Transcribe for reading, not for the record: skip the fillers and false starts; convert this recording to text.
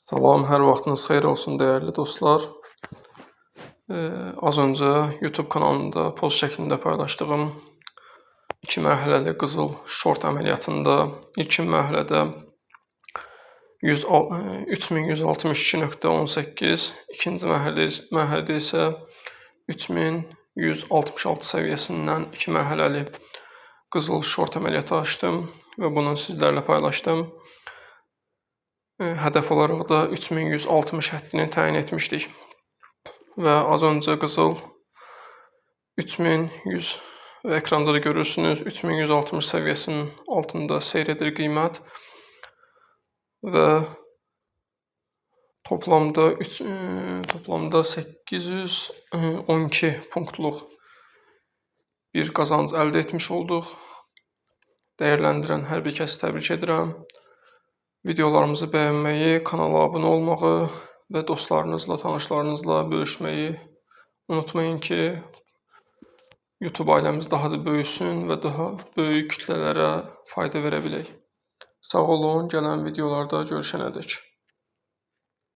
Salam, hər vaxtınız xeyir olsun dəyərli dostlar. Az öncə YouTube kanalında post şəklində paylaşdığım 2 mərhələli qızıl şort əməliyyatında ilkin mərhələdə 3162.18, ikinci mərhələdə isə 3166 səviyyəsindən 2 mərhələli qızıl şort əməliyyatı açdım və bunu sizlərlə paylaşdım. Hədəf olaraq da 3160 həddini təyin etmişdik. Və az öncə qızıl 3100 və ekranda da görürsünüz 3160 səviyyəsinin altında seyr edir qiymət və toplamda 812 punktluq bir qazanc əldə etmiş olduq. Dəyərləndirən hər bir kəsi təbrik edirəm. Videolarımızı bəyənməyi, kanala abunə olmağı və dostlarınızla, tanışlarınızla bölüşməyi unutmayın ki, YouTube ailəmiz daha da böyüsün və daha böyük kütlələrə fayda verə bilək. Sağ olun, gələn videolarda görüşənədək.